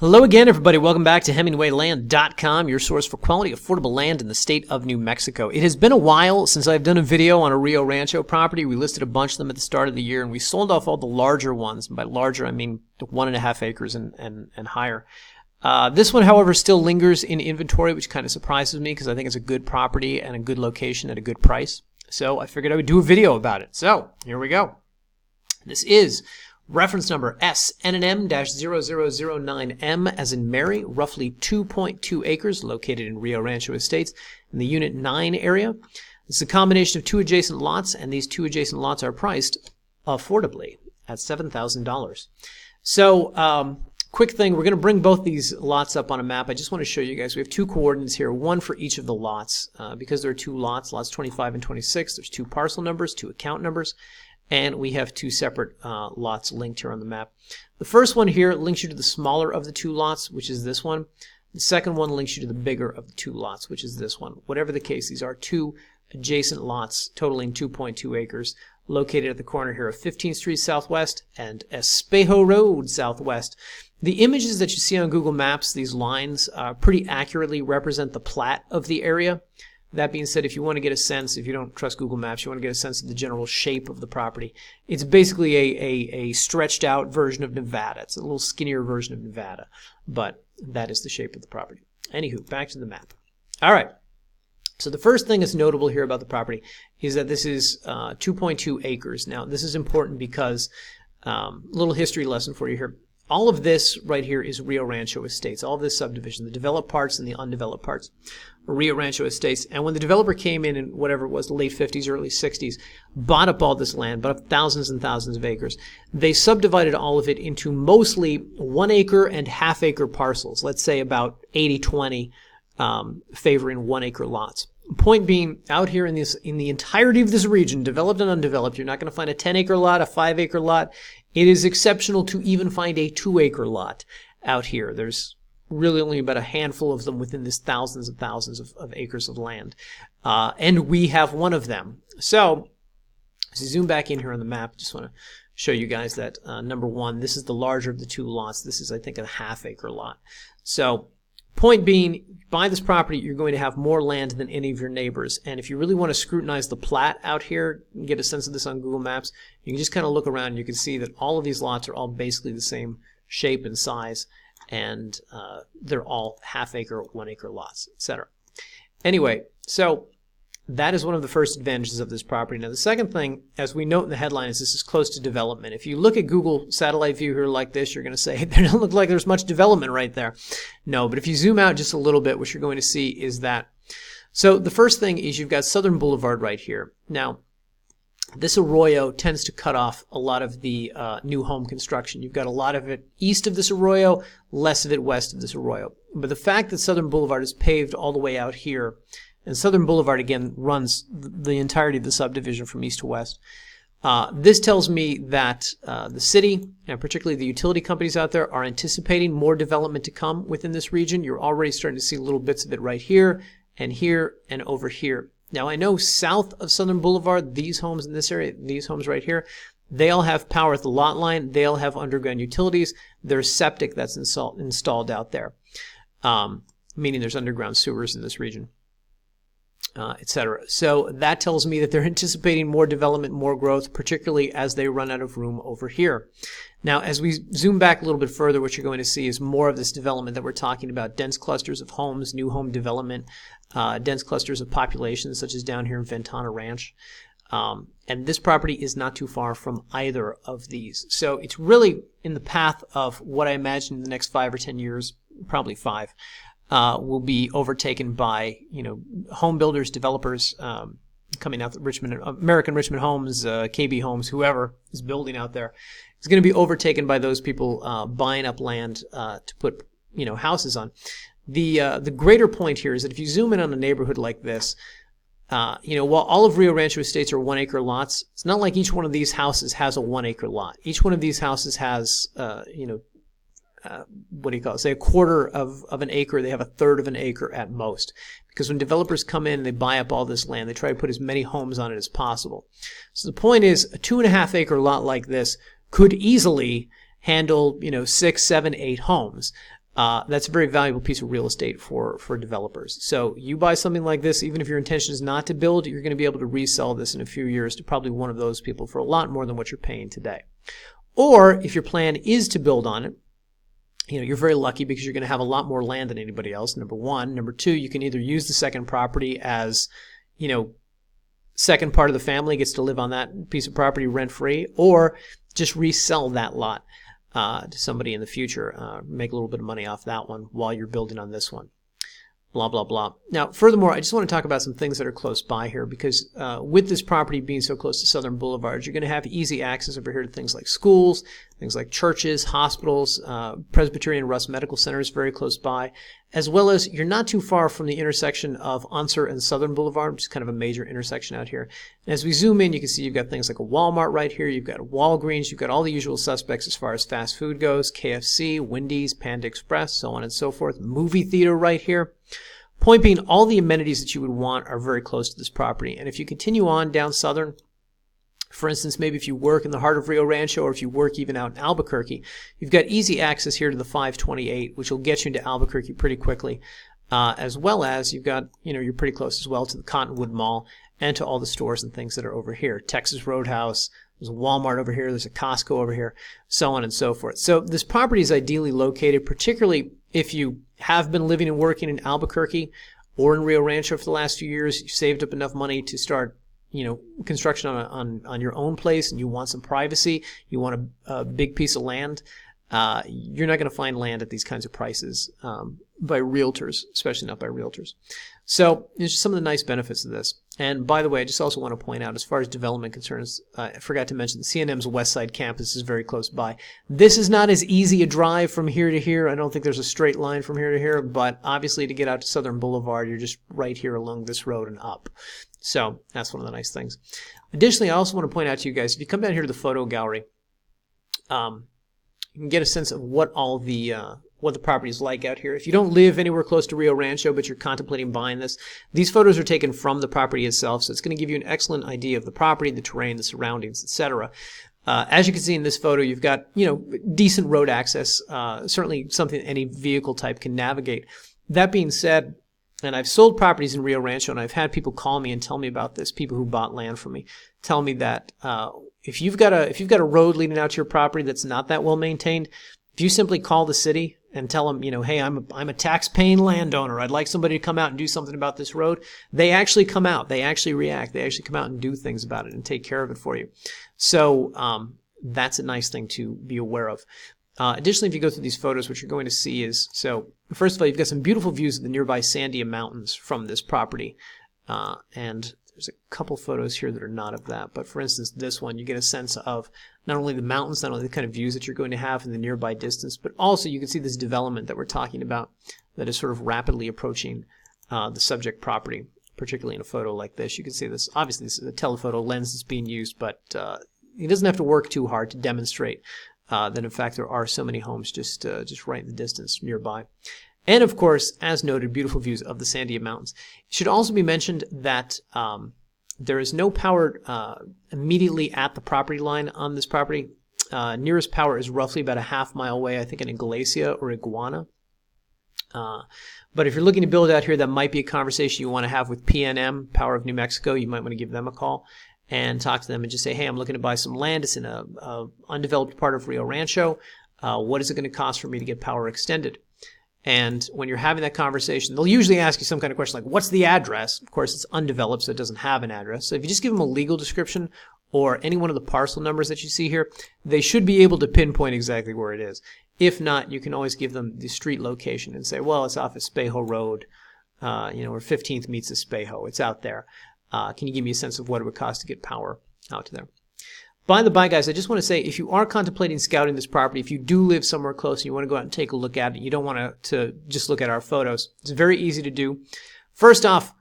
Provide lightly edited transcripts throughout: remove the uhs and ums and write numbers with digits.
Hello again, everybody. Welcome back to HemingwayLand.com, your source for quality, affordable land in the state of New Mexico. It has been a while since I've done a video on a Rio Rancho property. We listed a bunch of them at the start of the year, and we sold off all the larger ones. By larger, I mean 1.5 acres and higher. This one, however, still lingers in inventory, which kind of surprises me because I think it's a good property and a good location at a good price. So I figured I would do a video about it. So here we go. This is reference number SNM-0009M as in Mary, roughly 2.2 acres located in Rio Rancho Estates in the Unit 9 area. It's a combination of two adjacent lots, and these two adjacent lots are priced affordably at $7,000. So, quick thing, we're going to bring both these lots up on a map. I just want to show you guys. We have two coordinates here, one for each of the lots. Because there are two lots, lots 25 and 26, there's two parcel numbers, two account numbers. And we have two separate lots linked here on the map. The first one here links you to the smaller of the two lots, which is this one. The second one links you to the bigger of the two lots, which is this one. Whatever the case, these are two adjacent lots totaling 2.2 acres located at the corner here of 15th Street Southwest and Espejo Road Southwest. The images that you see on Google Maps, these lines, pretty accurately represent the plat of the area. That being said, if you want to get a sense, if you don't trust Google Maps, you want to get a sense of the general shape of the property, it's basically a stretched out version of Nevada. It's a little skinnier version of Nevada, but that is the shape of the property. Anywho, back to the map. All right. So the first thing that's notable here about the property is that this is 2.2 acres. Now, this is important because a little history lesson for you here. All of this right here is Rio Rancho Estates. All of this subdivision, the developed parts and the undeveloped parts, are Rio Rancho Estates. And when the developer came in whatever it was, the late 50s, early 60s, bought up all this land, bought up thousands and thousands of acres, they subdivided all of it into mostly 1 acre and half acre parcels. Let's say about 80-20, favoring 1 acre lots. Point being, out here in the entirety of this region, developed and undeveloped, you're not going to find a 10-acre lot, a 5-acre lot. It is exceptional to even find a 2-acre lot out here. There's really only about a handful of them within this thousands and thousands of acres of land. And we have one of them. So, as you zoom back in here on the map, just want to show you guys that, number one, this is the larger of the two lots. This is, I think, a half-acre lot. So, point being, buy this property, you're going to have more land than any of your neighbors. And if you really want to scrutinize the plat out here and get a sense of this on Google Maps, you can just kind of look around and you can see that all of these lots are all basically the same shape and size, and they're all half-acre, 1-acre lots, etc. Anyway, so that is one of the first advantages of this property. Now, the second thing, as we note in the headline, is this is close to development. If you look at Google satellite view here like this, you're going to say, it doesn't look like there's much development right there. No, but if you zoom out just a little bit, what you're going to see is that. So the first thing is you've got Southern Boulevard right here. Now, this arroyo tends to cut off a lot of the new home construction. You've got a lot of it east of this arroyo, less of it west of this arroyo. But the fact that Southern Boulevard is paved all the way out here, and Southern Boulevard, again, runs the entirety of the subdivision from east to west. This tells me that the city, and particularly the utility companies out there, are anticipating more development to come within this region. You're already starting to see little bits of it right here and over here. Now, I know south of Southern Boulevard, these homes in this area, these homes right here, they all have power at the lot line. They all have underground utilities. There's septic that's installed out there, meaning there's underground sewers in this region. Etc. So that tells me that they're anticipating more development, more growth, particularly as they run out of room over here. Now, as we zoom back a little bit further, what you're going to see is more of this development that we're talking about, dense clusters of homes, new home development, dense clusters of population, such as down here in Ventana Ranch. And this property is not too far from either of these. So it's really in the path of what I imagine in the next 5 or 10 years, probably 5, will be overtaken by, home builders, developers, coming out, American Richmond Homes, KB Homes, whoever is building out there is going to be overtaken by those people buying up land to put, houses on. The greater point here is that if you zoom in on a neighborhood like this, while all of Rio Rancho Estates are 1-acre lots, it's not like each one of these houses has a 1-acre lot. Each one of these houses has, say a quarter of an acre. They have a third of an acre at most. Because when developers come in and they buy up all this land, they try to put as many homes on it as possible. So the point is, a 2.5 acre lot like this could easily handle, 6, 7, 8 homes. that's a very valuable piece of real estate for developers. So you buy something like this, even if your intention is not to build, you're going to be able to resell this in a few years to probably one of those people for a lot more than what you're paying today. Or if your plan is to build on it, you're very lucky because you're going to have a lot more land than anybody else, number one. Number two, you can either use the second property as, second part of the family gets to live on that piece of property rent-free, or just resell that lot to somebody in the future, make a little bit of money off that one while you're building on this one. Blah, blah, blah. Now, furthermore, I just want to talk about some things that are close by here because with this property being so close to Southern Boulevard, you're going to have easy access over here to things like schools, things like churches, hospitals, Presbyterian Russ Medical Center is very close by, as well as you're not too far from the intersection of Unser and Southern Boulevard, which is kind of a major intersection out here. And as we zoom in, you can see you've got things like a Walmart right here, you've got a Walgreens, you've got all the usual suspects as far as fast food goes, KFC, Wendy's, Panda Express, so on and so forth, movie theater right here. Point being, all the amenities that you would want are very close to this property. And if you continue on down Southern, for instance, maybe if you work in the heart of Rio Rancho or if you work even out in Albuquerque, you've got easy access here to the 528, which will get you into Albuquerque pretty quickly, as well as you've got, you're pretty close as well to the Cottonwood Mall and to all the stores and things that are over here. Texas Roadhouse, there's a Walmart over here, there's a Costco over here, so on and so forth. So this property is ideally located, particularly if you have been living and working in Albuquerque or in Rio Rancho for the last few years, you saved up enough money to start, construction on your own place, and you want some privacy, you want a big piece of land. You're not going to find land at these kinds of prices by realtors, especially not by realtors. So there's just some of the nice benefits of this. And by the way, I just also want to point out, as far as development concerns, I forgot to mention CNM's West Side campus is very close by. This is not as easy a drive from here to here. I don't think there's a straight line from here to here, but obviously to get out to Southern Boulevard, you're just right here along this road and up. So that's one of the nice things. Additionally, I also want to point out to you guys, if you come down here to the photo gallery, you can get a sense of what all the what the property is like out here. If you don't live anywhere close to Rio Rancho, but you're contemplating buying this, these photos are taken from the property itself, so it's going to give you an excellent idea of the property, the terrain, the surroundings, etc. As you can see in this photo, you've got decent road access, certainly something any vehicle type can navigate. That being said, and I've sold properties in Rio Rancho, and I've had people call me and tell me about this, people who bought land from me, tell me that if you've got a road leading out to your property that's not that well maintained, if you simply call the city and tell them, hey, I'm a tax-paying landowner, I'd like somebody to come out and do something about this road, they actually come out, they actually react, they actually come out and do things about it and take care of it for you. So that's a nice thing to be aware of. Additionally, if you go through these photos, what you're going to see is, so first of all, you've got some beautiful views of the nearby Sandia Mountains from this property. And there's a couple photos here that are not of that. But for instance, this one, you get a sense of not only the mountains, not only the kind of views that you're going to have in the nearby distance, but also you can see this development that we're talking about that is sort of rapidly approaching the subject property, particularly in a photo like this. You can see this. Obviously, this is a telephoto lens that's being used, but it doesn't have to work too hard to demonstrate that, in fact, there are so many homes just right in the distance nearby. And, of course, as noted, beautiful views of the Sandia Mountains. It should also be mentioned that there is no power immediately at the property line on this property. Nearest power is roughly about a half-mile away, I think in Iglesia or Iguana. But if you're looking to build out here, that might be a conversation you want to have with PNM, Power of New Mexico. You might want to give them a call and talk to them and just say, hey, I'm looking to buy some land. It's in a undeveloped part of Rio Rancho. What is it going to cost for me to get power extended? And when you're having that conversation, they'll usually ask you some kind of question like, what's the address? Of course, it's undeveloped, so it doesn't have an address. So if you just give them a legal description or any one of the parcel numbers that you see here, they should be able to pinpoint exactly where it is. If not, you can always give them the street location and say, well, it's off of Espejo Road, where 15th meets Espejo. It's out there. Can you give me a sense of what it would cost to get power out to there? By the by, guys, I just want to say, if you are contemplating scouting this property, if you do live somewhere close and you want to go out and take a look at it, you don't want to just look at our photos, it's very easy to do. First off,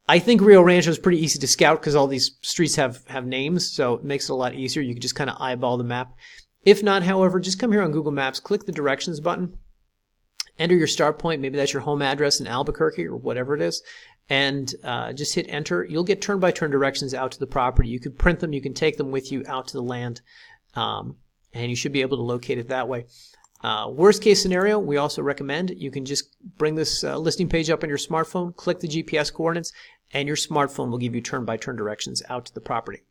I think Rio Rancho is pretty easy to scout because all these streets have names, so it makes it a lot easier. You can just kind of eyeball the map. If not, however, just come here on Google Maps, click the directions button, enter your start point, maybe that's your home address in Albuquerque or whatever it is, and just hit enter. You'll get turn-by-turn directions out to the property. You can print them, you can take them with you out to the land, and you should be able to locate it that way. Worst case scenario, we also recommend you can just bring this listing page up on your smartphone, click the GPS coordinates, and your smartphone will give you turn-by-turn directions out to the property.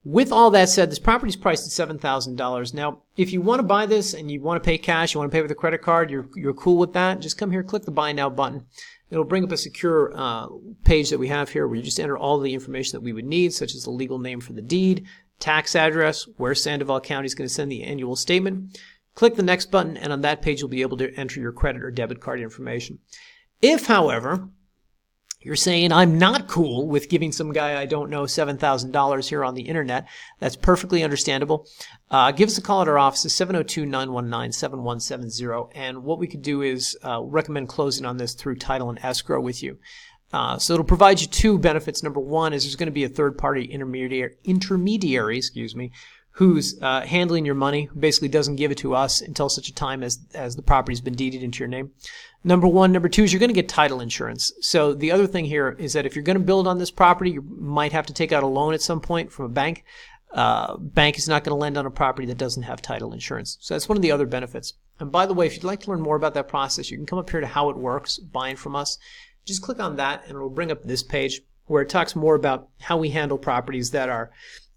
With all that said, this property is priced at $7,000. Now, if you want to buy this and you want to pay cash, you want to pay with a credit card, you're cool with that, just come here, click the Buy Now button. It'll bring up a secure page that we have here where you just enter all the information that we would need, such as the legal name for the deed, tax address, where Sandoval County is going to send the annual statement. Click the Next button, and on that page you'll be able to enter your credit or debit card information. If, however, you're saying, I'm not cool with giving some guy I don't know $7,000 here on the internet, that's perfectly understandable. Give us a call at our office, 702-919-7170, and what we could do is recommend closing on this through title and escrow with you. So it'll provide you two benefits. Number one is there's going to be a third-party intermediary, who's handling your money, who basically doesn't give it to us until such a time as the property's been deeded into your name. Number one. Number two is you're going to get title insurance. So the other thing here is that if you're going to build on this property, you might have to take out a loan at some point from a bank. Bank is not going to lend on a property that doesn't have title insurance. So that's one of the other benefits. And by the way, if you'd like to learn more about that process, you can come up here to how it works, buying from us. Just click on that and it'll bring up this page where it talks more about how we handle properties that are,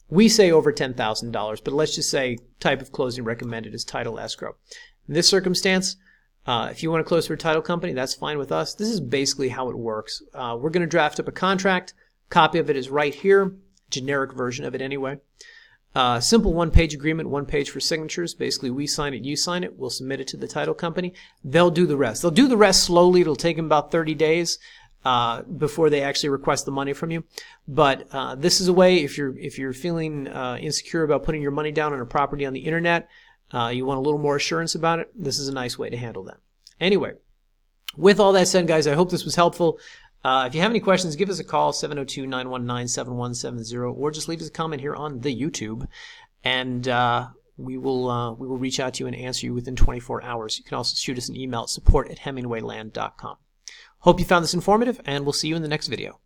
we say over $10,000, but let's just say type of closing recommended is title escrow. In this circumstance, if you want to close for a title company, that's fine with us. This is basically how it works. We're going to draft up a contract. Copy of it is right here, generic version of it anyway. Simple one-page agreement, one page for signatures. Basically, we sign it, you sign it. We'll submit it to the title company. They'll do the rest. They'll do the rest slowly. It'll take them about 30 days. Before they actually request the money from you. But this is a way, if you're feeling insecure about putting your money down on a property on the internet, you want a little more assurance about it, this is a nice way to handle that. Anyway, with all that said, guys, I hope this was helpful. If you have any questions, give us a call, 702-919-7170, or just leave us a comment here on the YouTube, and we will reach out to you and answer you within 24 hours. You can also shoot us an email at support@hemingwayland.com. Hope you found this informative, and we'll see you in the next video.